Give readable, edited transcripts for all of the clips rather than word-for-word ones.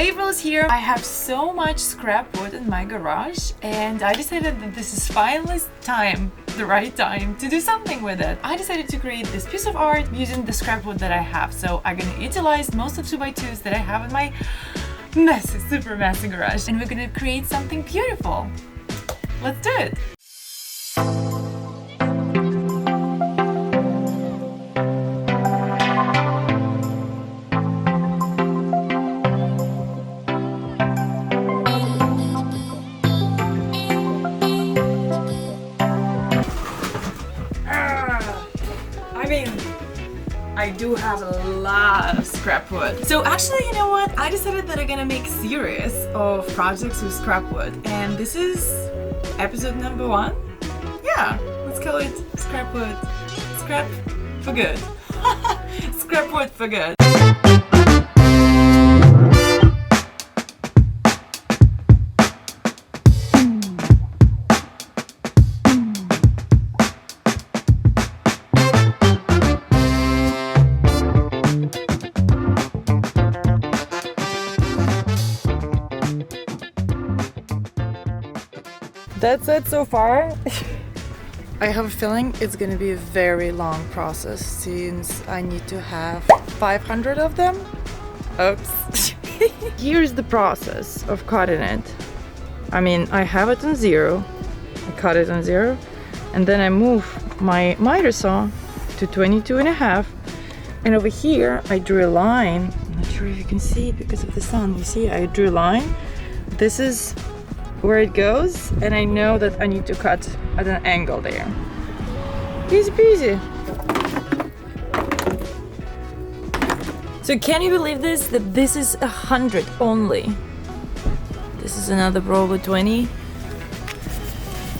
April is here. I have so much scrap wood in my garage and I decided that this is finally the right time to do something with it. I decided to create this piece of art using the scrap wood that I have. So I'm gonna utilize most of 2x2s that I have in my messy, super messy garage, and we're gonna create something beautiful. Let's do it! I do have a lot of scrap wood. So actually, you know what? I decided that I'm gonna make a series of projects with scrap wood. And this is episode number 1. Yeah, let's call it scrap wood. Scrap for good. Scrap wood for good. That's it so far. I have a feeling it's gonna be a very long process since I need to have 500 of them. Oops. Here's the process of cutting it. I mean, I have it on 0. I cut it on 0, and then I move my miter saw to 22.5, and over here I drew a line. I'm not sure if you can see it because of the sun. You see, I drew a line. This is where it goes, and I know that I need to cut at an angle there. Easy peasy. So can you believe this? That this is 100 only. This is another probably 20.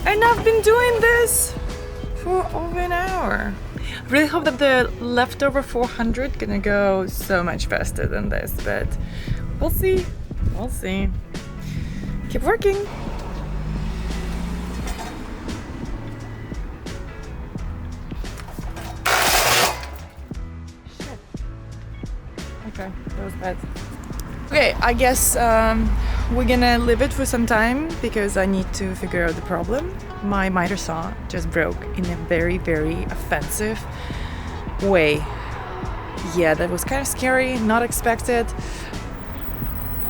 And I've been doing this for over an hour. I really hope that the leftover 400 gonna go so much faster than this, but we'll see. We'll see. Keep working. Shit. Okay, that was bad. Okay, I guess we're gonna leave it for some time because I need to figure out the problem. My miter saw just broke in a very, very offensive way. Yeah, that was kind of scary, not expected.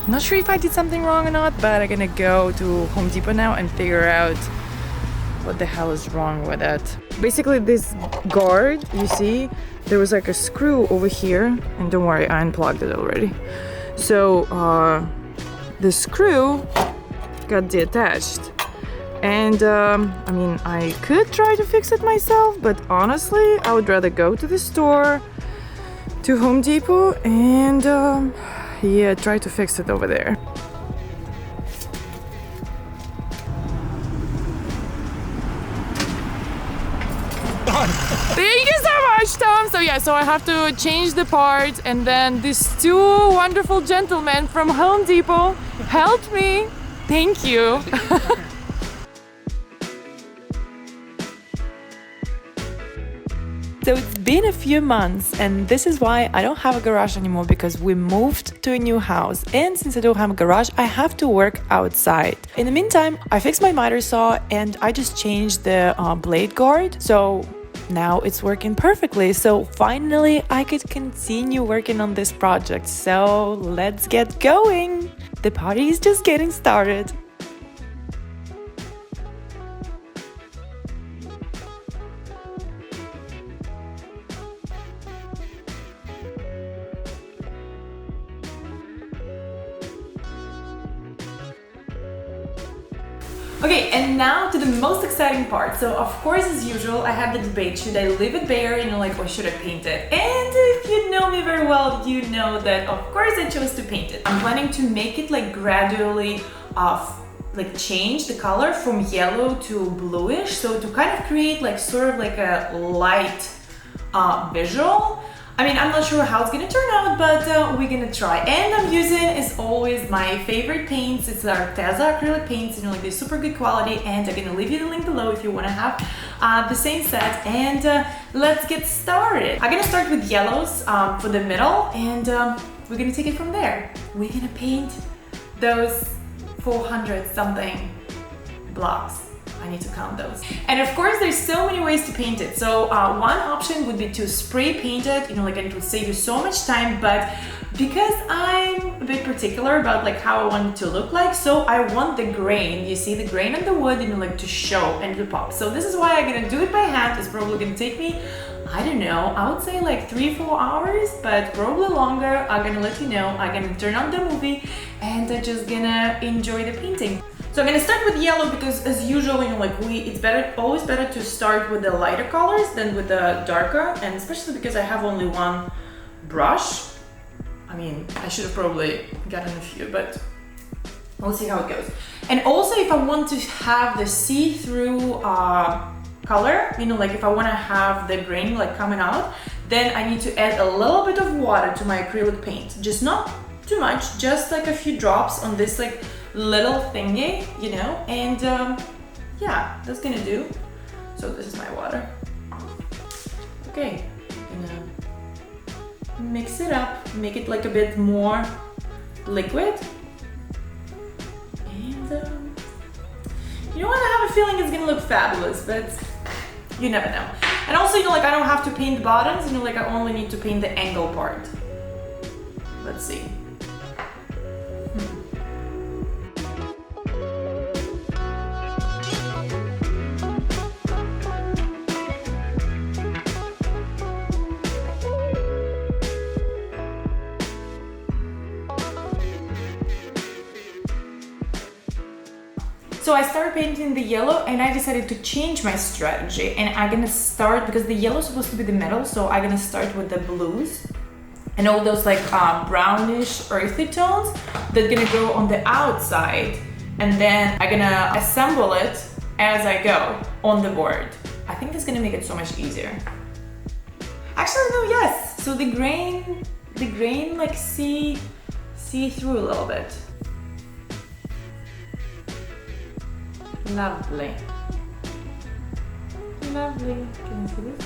Not sure if I did something wrong or not, but I'm gonna go to Home Depot now and figure out what the hell is wrong with it. Basically, this guard, you see, there was like a screw over here, and don't worry, I unplugged it already. So the screw got detached, and I mean, I could try to fix it myself, but honestly, I would rather go to the store, to Home Depot, and yeah, try to fix it over there. Thank you so much, Tom. So yeah, so I have to change the part, and then these 2 wonderful gentlemen from Home Depot helped me. Thank you. So it's been a few months, and this is why I don't have a garage anymore, because we moved to a new house, and since I don't have a garage, I have to work outside. In the meantime, I fixed my miter saw and I just changed the blade guard, so now it's working perfectly. So finally I could continue working on this project, so let's get going. The party is just getting started. Okay, and now to the most exciting part. So of course, as usual, I have the debate, should I leave it bare, or should I paint it? And if you know me very well, you know that of course I chose to paint it. I'm planning to make it gradually change the color from yellow to bluish, so to kind of create sort of a light visual. I mean, I'm not sure how it's gonna turn out, but we're gonna try. And I'm using, as always, my favorite paints. It's the Arteza acrylic paints, they're super good quality, and I'm gonna leave you the link below if you wanna have the same set. And let's get started. I'm gonna start with yellows for the middle, and we're gonna take it from there. We're gonna paint those 400 something blocks. I need to count those. And of course, there's so many ways to paint it. So one option would be to spray paint it, like, and it would save you so much time, but because I'm a bit particular about like how I want it to look like, so I want the grain, you see the grain on the wood, like to show and to pop. So this is why I'm gonna do it by hand. It's probably gonna take me, I don't know, I would say like 3-4 hours, but probably longer. I'm gonna let you know. I'm gonna turn on the movie and I'm just gonna enjoy the painting. So I'm gonna start with yellow because, as usual, it's always better to start with the lighter colors than with the darker, and especially because I have only one brush. I mean, I should have probably gotten a few, but we'll see how it goes. And also, if I want to have the see-through color, like if I want to have the grain like coming out, then I need to add a little bit of water to my acrylic paint. Just not too much, just like a few drops on this like little thingy, and yeah, that's gonna do. So this is my water. Okay, I'm gonna mix it up, make it like a bit more liquid, and I have a feeling it's gonna look fabulous, but you never know. And also, like I don't have to paint the bottoms, like I only need to paint the angle part. Let's see. So I started painting the yellow and I decided to change my strategy, and I'm gonna start, because the yellow is supposed to be the middle, so I'm gonna start with the blues and all those like brownish earthy tones that are gonna go on the outside, and then I'm gonna assemble it as I go on the board. I think that's gonna make it so much easier. Actually, no, yes. So the grain like see through a little bit. Lovely. Lovely. Can you see this?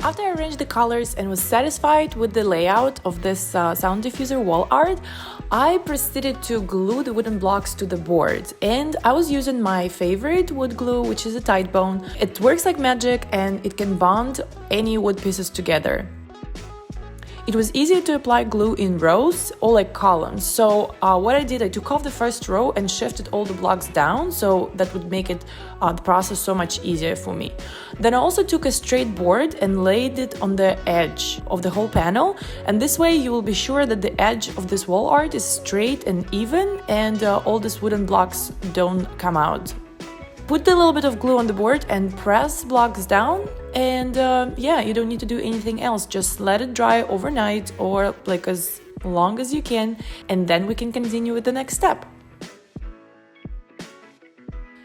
After I arranged the colors and was satisfied with the layout of this sound diffuser wall art, I proceeded to glue the wooden blocks to the board, and I was using my favorite wood glue, which is a Tide Bone. It works like magic and it can bond any wood pieces together. It was easier to apply glue in rows or like columns, so what I did, I took off the first row and shifted all the blocks down, so that would make it the process so much easier for me. Then I also took a straight board and laid it on the edge of the whole panel, and this way you will be sure that the edge of this wall art is straight and even, and all these wooden blocks don't come out. Put a little bit of glue on the board and press blocks down, and yeah, you don't need to do anything else. Just let it dry overnight or like as long as you can, and then we can continue with the next step.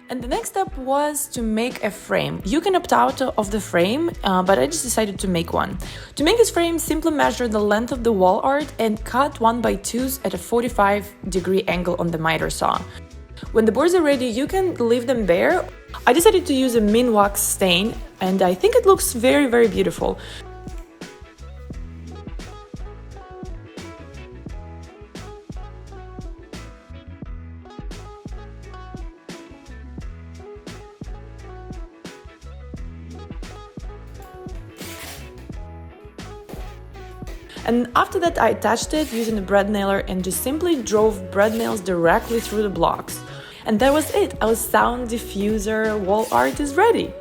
And the next step was to make a frame. You can opt out of the frame, but I just decided to make one. To make this frame, simply measure the length of the wall art and cut 1x2s at a 45-degree angle on the miter saw. When the boards are ready, you can leave them bare. I decided to use a min wax stain, and I think it looks very, very beautiful. And after that, I attached it using a bread nailer and just simply drove bread nails directly through the blocks. And that was it. Our sound diffuser wall art is ready.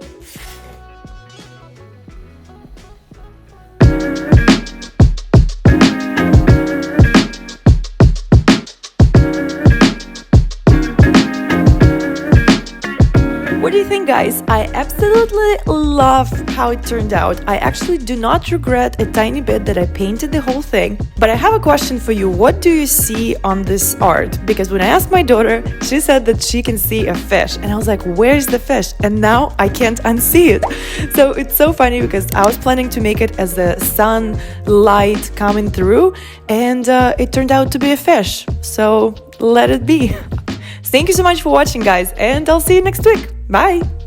What do you think, guys? I absolutely love how it turned out. I actually do not regret a tiny bit that I painted the whole thing. But I have a question for you. What do you see on this art? Because when I asked my daughter, she said that she can see a fish. And I was like, where's the fish? And now I can't unsee it. So it's so funny because I was planning to make it as the sunlight coming through. And it turned out to be a fish. So let it be. Thank you so much for watching, guys. And I'll see you next week. Bye!